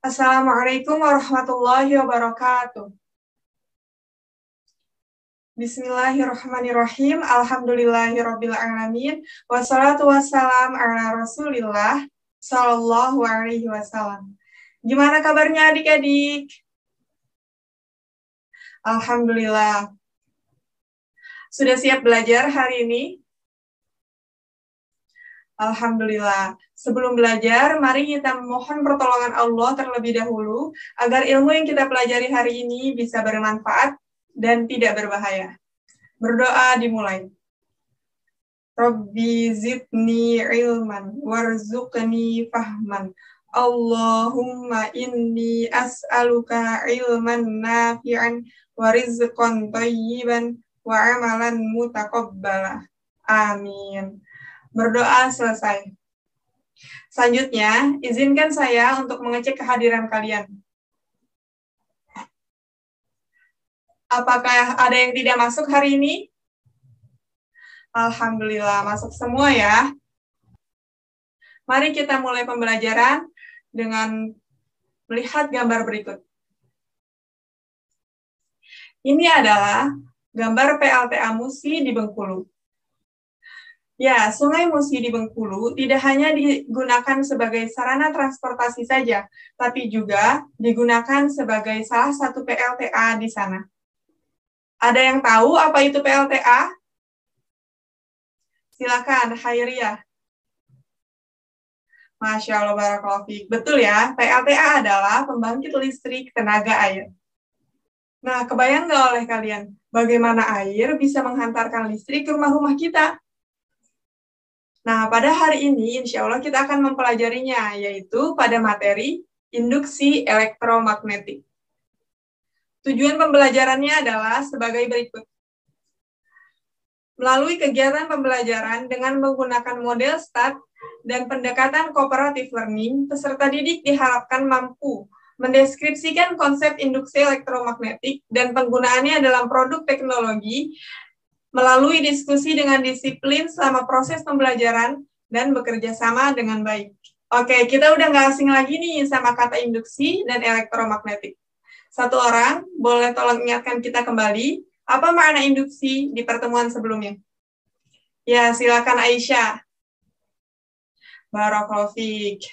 Assalamualaikum warahmatullahi wabarakatuh. Bismillahirrahmanirrahim. Alhamdulillahirrabbilalamin. Wassalatu wassalam ala rasulillah sallallahu alaihi wasallam. Gimana kabarnya adik-adik? Alhamdulillah. Sudah siap belajar hari ini? Alhamdulillah. Sebelum belajar, mari kita memohon pertolongan Allah terlebih dahulu agar ilmu yang kita pelajari hari ini bisa bermanfaat dan tidak berbahaya. Berdoa dimulai. Rabbi zidni ilman warzuqni fahman. Allahumma inni as'aluka ilman nafi'an wa rizqan thayyiban wa amalan mutaqabbala. Amin. Berdoa selesai. Selanjutnya, izinkan saya untuk mengecek kehadiran kalian. Apakah ada yang tidak masuk hari ini? Alhamdulillah, masuk semua ya. Mari kita mulai pembelajaran dengan melihat gambar berikut. Ini adalah gambar PLTA Musi di Bengkulu. Ya, Sungai Musi di Bengkulu tidak hanya digunakan sebagai sarana transportasi saja, tapi juga digunakan sebagai salah satu PLTA di sana. Ada yang tahu apa itu PLTA? Silakan, Hairiyah. Masya Allah, barakallahu fiik. Betul ya, PLTA adalah pembangkit listrik tenaga air. Nah, kebayang nggak oleh kalian bagaimana air bisa menghantarkan listrik ke rumah-rumah kita? Nah, pada hari ini, insya Allah kita akan mempelajarinya, yaitu pada materi induksi elektromagnetik. Tujuan pembelajarannya adalah sebagai berikut. Melalui kegiatan pembelajaran dengan menggunakan model STAT dan pendekatan cooperative learning, peserta didik diharapkan mampu mendeskripsikan konsep induksi elektromagnetik dan penggunaannya dalam produk teknologi melalui diskusi dengan disiplin selama proses pembelajaran dan bekerja sama dengan baik. Oke, kita udah nggak asing lagi nih sama kata induksi dan elektromagnetik. Satu orang, boleh tolong ingatkan kita kembali, apa makna induksi di pertemuan sebelumnya? Ya, silakan Aisyah. Barakallahu fiik.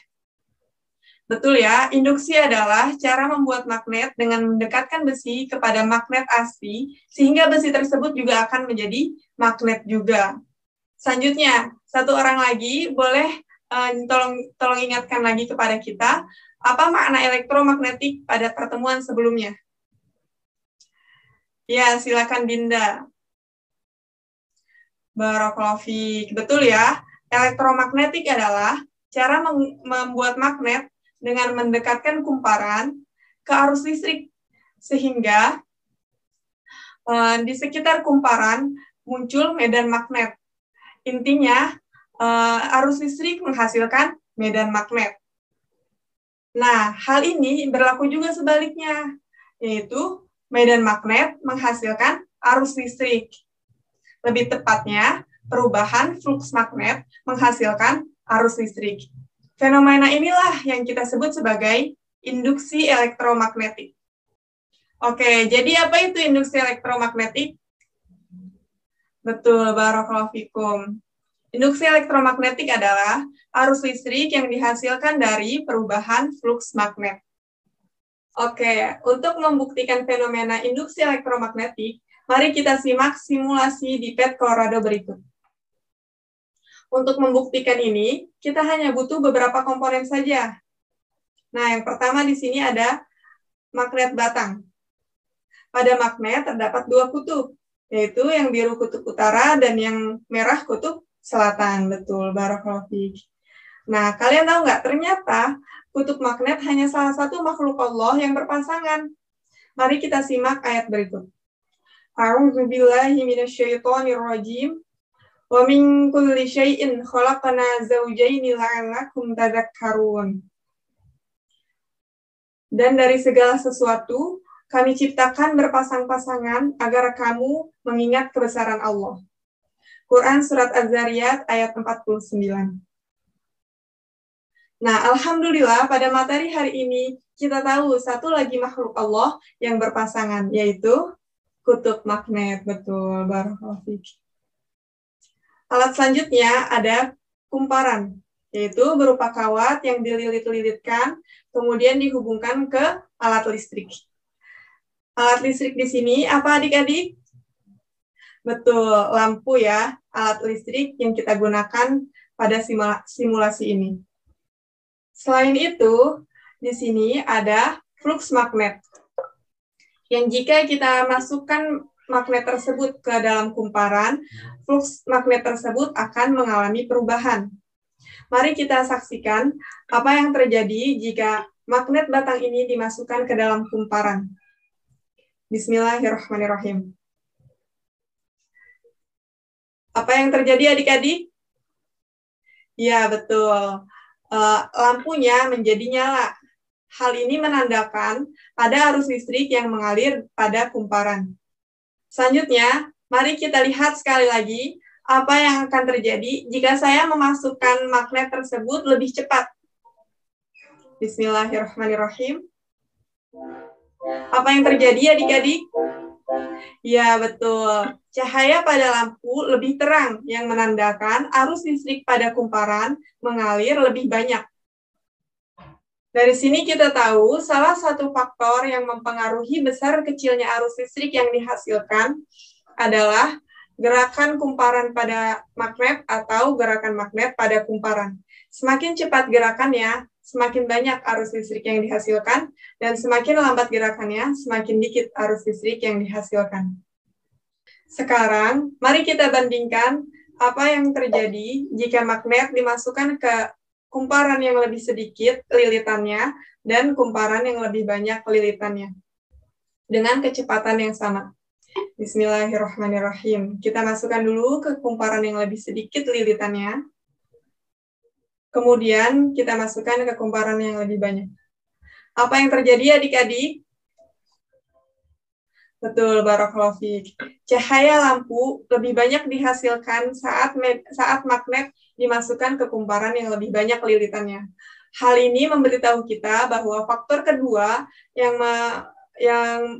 Betul ya, induksi adalah cara membuat magnet dengan mendekatkan besi kepada magnet asli, sehingga besi tersebut juga akan menjadi magnet juga. Selanjutnya, satu orang lagi boleh tolong ingatkan lagi kepada kita, apa makna elektromagnetik pada pertemuan sebelumnya? Ya, silakan Dinda. Barakallahu fiik. Betul ya, elektromagnetik adalah cara membuat magnet dengan mendekatkan kumparan ke arus listrik, sehingga di sekitar kumparan muncul medan magnet. Intinya, arus listrik menghasilkan medan magnet. Nah, hal ini berlaku juga sebaliknya, yaitu medan magnet menghasilkan arus listrik. Lebih tepatnya, perubahan fluks magnet menghasilkan arus listrik. Fenomena inilah yang kita sebut sebagai induksi elektromagnetik. Oke, jadi apa itu induksi elektromagnetik? Betul, barakallahu fikum. Induksi elektromagnetik adalah arus listrik yang dihasilkan dari perubahan fluks magnet. Oke, untuk membuktikan fenomena induksi elektromagnetik, mari kita simak simulasi di PET Colorado berikut. Untuk membuktikan ini, kita hanya butuh beberapa komponen saja. Nah, yang pertama di sini ada magnet batang. Pada magnet terdapat dua kutub, yaitu yang biru kutub utara dan yang merah kutub selatan. Betul, barakallahu fiik. Nah, kalian tahu nggak? Ternyata kutub magnet hanya salah satu makhluk Allah yang berpasangan. Mari kita simak ayat berikut. A'udzu billahi minasyaitonir rajim. Wa min kulli syai'in khalaqna zawjaini la'allakum tadhakkarun. Dan dari segala sesuatu kami ciptakan berpasang-pasangan agar kamu mengingat kebesaran Allah. Quran Surat Az-Zariyat ayat 49. Nah, alhamdulillah pada materi hari ini kita tahu satu lagi makhluk Allah yang berpasangan, yaitu kutub magnet. Betul, barakallahu fiik. Alat selanjutnya ada kumparan, yaitu berupa kawat yang dililit-lilitkan, kemudian dihubungkan ke alat listrik. Alat listrik di sini apa adik-adik? Betul, lampu ya, alat listrik yang kita gunakan pada simulasi ini. Selain itu, di sini ada flux magnet, yang jika kita masukkan magnet tersebut ke dalam kumparan, flux magnet tersebut akan mengalami perubahan. Mari kita saksikan apa yang terjadi jika magnet batang ini dimasukkan ke dalam kumparan. Bismillahirrahmanirrahim. Apa yang terjadi adik-adik? Ya, betul. Lampunya menjadi nyala. Hal ini menandakan ada arus listrik yang mengalir pada kumparan. Selanjutnya, mari kita lihat sekali lagi apa yang akan terjadi jika saya memasukkan magnet tersebut lebih cepat. Bismillahirrahmanirrahim. Apa yang terjadi adik-adik? Ya, betul. Cahaya pada lampu lebih terang yang menandakan arus listrik pada kumparan mengalir lebih banyak. Dari sini kita tahu salah satu faktor yang mempengaruhi besar kecilnya arus listrik yang dihasilkan adalah gerakan kumparan pada magnet atau gerakan magnet pada kumparan. Semakin cepat gerakannya, semakin banyak arus listrik yang dihasilkan, dan semakin lambat gerakannya, semakin dikit arus listrik yang dihasilkan. Sekarang, mari kita bandingkan apa yang terjadi jika magnet dimasukkan ke kumparan yang lebih sedikit lilitannya dan kumparan yang lebih banyak lilitannya dengan kecepatan yang sama. Bismillahirrahmanirrahim. Kita masukkan dulu ke kumparan yang lebih sedikit lilitannya. Kemudian kita masukkan ke kumparan yang lebih banyak. Apa yang terjadi adik-adik? Betul, barakallahu fiik. Cahaya lampu lebih banyak dihasilkan saat magnet dimasukkan ke kumparan yang lebih banyak lilitannya. Hal ini memberitahu kita bahwa faktor kedua yang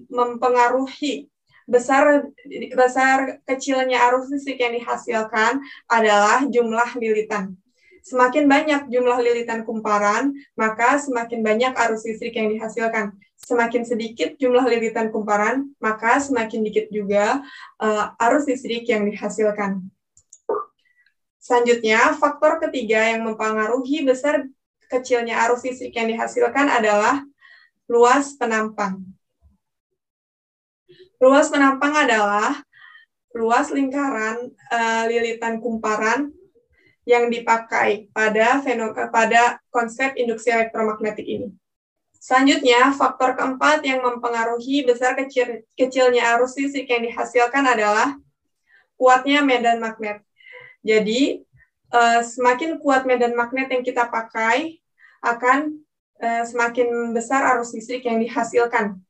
mempengaruhi besar kecilnya arus listrik yang dihasilkan adalah jumlah lilitan. Semakin banyak jumlah lilitan kumparan, maka semakin banyak arus listrik yang dihasilkan. Semakin sedikit jumlah lilitan kumparan, maka semakin dikit juga arus listrik yang dihasilkan. Selanjutnya, faktor ketiga yang mempengaruhi besar kecilnya arus listrik yang dihasilkan adalah luas penampang. Luas penampang adalah luas lingkaran lilitan kumparan yang dipakai pada konsep induksi elektromagnetik ini. Selanjutnya, faktor keempat yang mempengaruhi besar kecilnya arus listrik yang dihasilkan adalah kuatnya medan magnet. Jadi, semakin kuat medan magnet yang kita pakai, akan semakin besar arus listrik yang dihasilkan.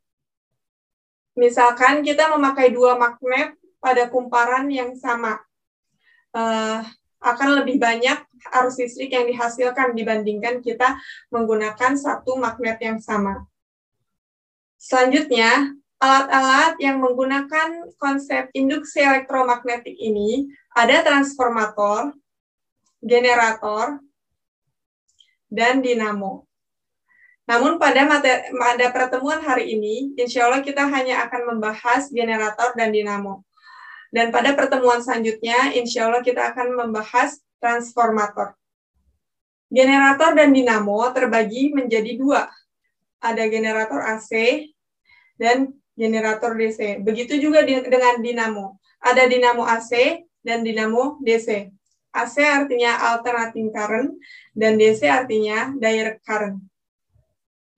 Misalkan kita memakai dua magnet pada kumparan yang sama, akan lebih banyak arus listrik yang dihasilkan dibandingkan kita menggunakan satu magnet yang sama. Selanjutnya, alat-alat yang menggunakan konsep induksi elektromagnetik ini ada transformator, generator, dan dinamo. Namun pada pertemuan hari ini, insya Allah kita hanya akan membahas generator dan dinamo. Dan pada pertemuan selanjutnya, insya Allah kita akan membahas transformator. Generator dan dinamo terbagi menjadi dua. Ada generator AC dan generator DC. Begitu juga dengan dinamo. Ada dinamo AC dan dinamo DC. AC artinya alternating current dan DC artinya direct current.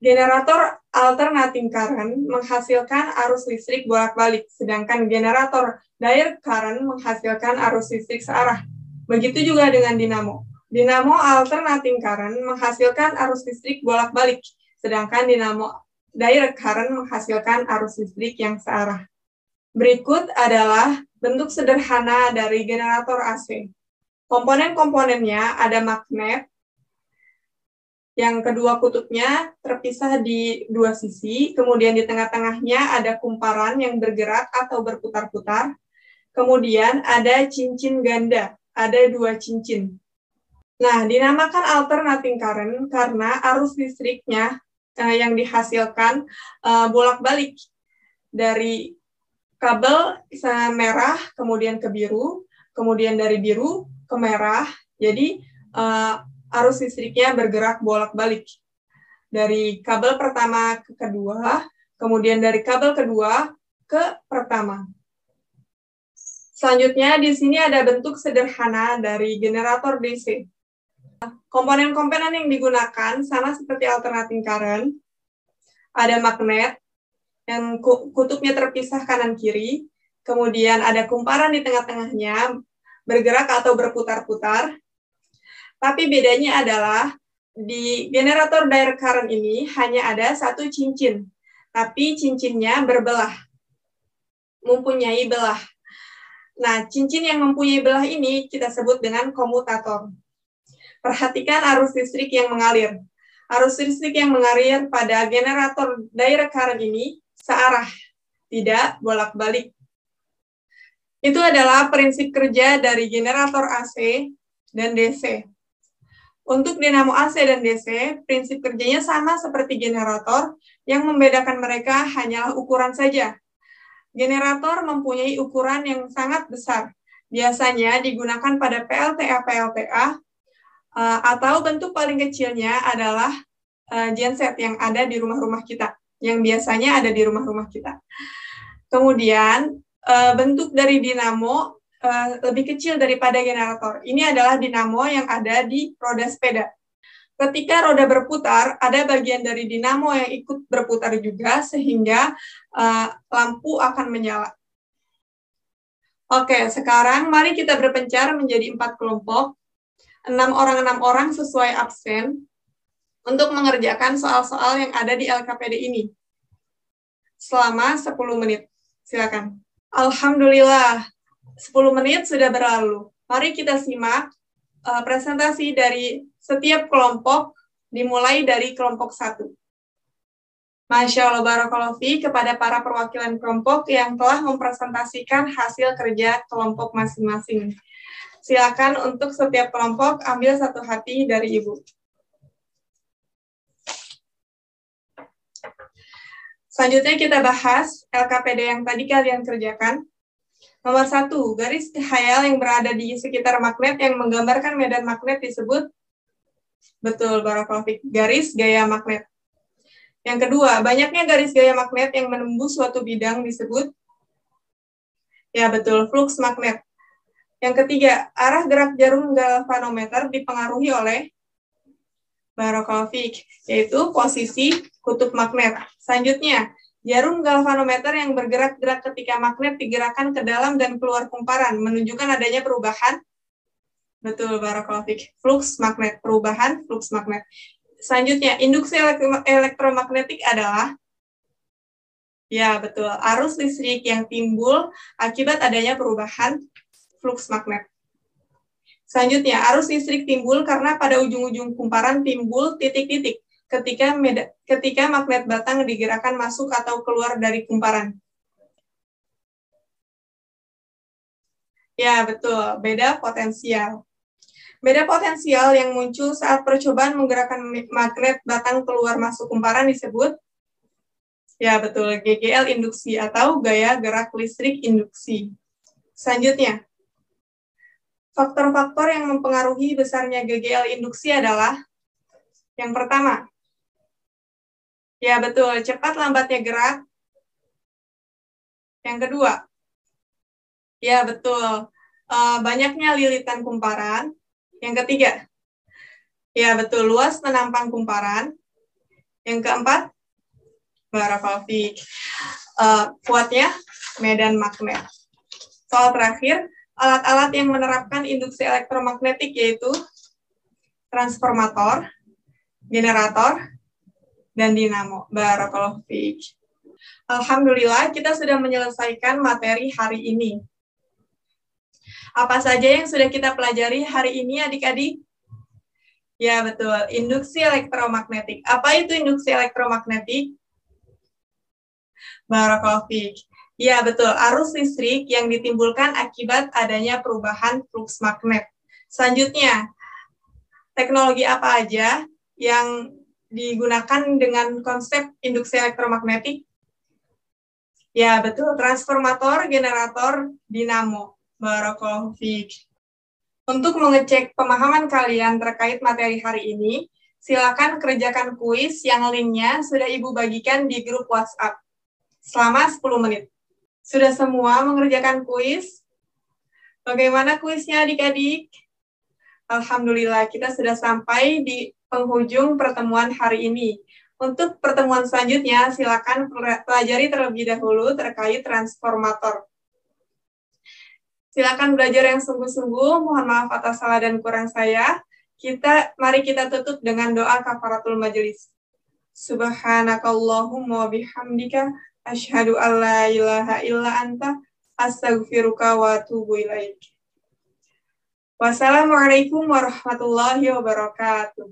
Generator alternating current menghasilkan arus listrik bolak-balik, sedangkan generator direct current menghasilkan arus listrik searah. Begitu juga dengan dinamo. Dinamo alternating current menghasilkan arus listrik bolak-balik, sedangkan dinamo direct current menghasilkan arus listrik yang searah. Berikut adalah bentuk sederhana dari generator AC. Komponen-komponennya ada magnet, Yang kedua kutubnya terpisah di dua sisi, kemudian di tengah-tengahnya ada kumparan yang bergerak atau berputar-putar. Kemudian ada cincin ganda, ada 2 cincin. Nah, dinamakan alternating current karena arus listriknya yang dihasilkan bolak-balik dari kabel merah, kemudian ke biru, kemudian dari biru ke merah. Jadi, arus listriknya bergerak bolak-balik dari kabel pertama ke kedua, kemudian dari kabel kedua ke pertama. Selanjutnya, di sini ada bentuk sederhana dari generator DC. Komponen-komponen yang digunakan sama seperti alternating current. Ada magnet yang kutubnya terpisah kanan-kiri, kemudian ada kumparan di tengah-tengahnya, bergerak atau berputar-putar. Tapi bedanya adalah di generator direct current ini hanya ada 1 cincin, tapi cincinnya berbelah, mempunyai belah. Nah, cincin yang mempunyai belah ini kita sebut dengan komutator. Perhatikan arus listrik yang mengalir. Arus listrik yang mengalir pada generator direct current ini searah, tidak bolak-balik. Itu adalah prinsip kerja dari generator AC dan DC. Untuk dinamo AC dan DC, prinsip kerjanya sama seperti generator, yang membedakan mereka hanyalah ukuran saja. Generator mempunyai ukuran yang sangat besar, biasanya digunakan pada PLTA-PLTA, atau bentuk paling kecilnya adalah genset yang ada di rumah-rumah kita, yang biasanya ada di rumah-rumah kita. Kemudian, bentuk dari dinamo lebih kecil daripada generator. Ini adalah dinamo yang ada di roda sepeda. Ketika roda berputar, ada bagian dari dinamo yang ikut berputar juga, sehingga lampu akan menyala. Oke, sekarang mari kita berpencar menjadi 4 kelompok, 6 orang sesuai absen, untuk mengerjakan soal-soal yang ada di LKPD ini. Selama 10 menit. Silakan. Alhamdulillah. 10 menit sudah berlalu. Mari kita simak presentasi dari setiap kelompok, dimulai dari kelompok 1. Masya Allah barakallahu fi kepada para perwakilan kelompok yang telah mempresentasikan hasil kerja kelompok masing-masing. Silakan untuk setiap kelompok ambil 1 hati dari Ibu. Selanjutnya kita bahas LKPD yang tadi kalian kerjakan. Nomor 1, garis khayal yang berada di sekitar magnet yang menggambarkan medan magnet disebut, betul, barakallahu fiik, garis gaya magnet. Yang kedua, banyaknya garis gaya magnet yang menembus suatu bidang disebut, ya betul, flux magnet. Yang ketiga, arah gerak jarum galvanometer dipengaruhi oleh, barakallahu fiik, yaitu posisi kutub magnet. Selanjutnya, jarum galvanometer yang bergerak-gerak ketika magnet digerakkan ke dalam dan keluar kumparan menunjukkan adanya perubahan. Betul, barakallahu fiik. Flux magnet, perubahan flux magnet. Selanjutnya, induksi elektromagnetik adalah, ya betul, arus listrik yang timbul akibat adanya perubahan flux magnet. Selanjutnya, arus listrik timbul karena pada ujung-ujung kumparan timbul titik-titik ketika magnet batang digerakkan masuk atau keluar dari kumparan. Ya, betul. Beda potensial. Beda potensial yang muncul saat percobaan menggerakkan magnet batang keluar masuk kumparan disebut, ya betul, GGL induksi atau gaya gerak listrik induksi. Selanjutnya, faktor-faktor yang mempengaruhi besarnya GGL induksi adalah, yang pertama, ya betul, cepat lambatnya gerak. Yang kedua, ya betul, banyaknya lilitan kumparan. Yang ketiga, ya betul, luas penampang kumparan. Yang keempat, barakallahu fiik, kuatnya medan magnet. Soal terakhir, alat-alat yang menerapkan induksi elektromagnetik yaitu transformator, generator, dan dinamo. Barakallahu fiik. Alhamdulillah, kita sudah menyelesaikan materi hari ini. Apa saja yang sudah kita pelajari hari ini, adik-adik? Ya, betul. Induksi elektromagnetik. Apa itu induksi elektromagnetik? Barakallahu fiik. Ya, betul. Arus listrik yang ditimbulkan akibat adanya perubahan fluks magnet. Selanjutnya, teknologi apa aja yang digunakan dengan konsep induksi elektromagnetik? Ya, betul. Transformator, generator, dinamo. Barakallahu fiik. Untuk mengecek pemahaman kalian terkait materi hari ini, silakan kerjakan kuis yang linknya sudah Ibu bagikan di grup WhatsApp selama 10 menit. Sudah semua mengerjakan kuis? Bagaimana kuisnya adik-adik? Alhamdulillah, kita sudah sampai di penghujung pertemuan hari ini. Untuk pertemuan selanjutnya, silakan pelajari terlebih dahulu terkait transformator. Silakan belajar yang sungguh-sungguh. Mohon maaf atas salah dan kurang saya. Mari kita tutup dengan doa kafaratul majelis. Subhanakallahumma bihamdika asyhadu an la ilaha illa anta astaghfiruka wa atubu ilaik. Wassalamualaikum warahmatullahi wabarakatuh.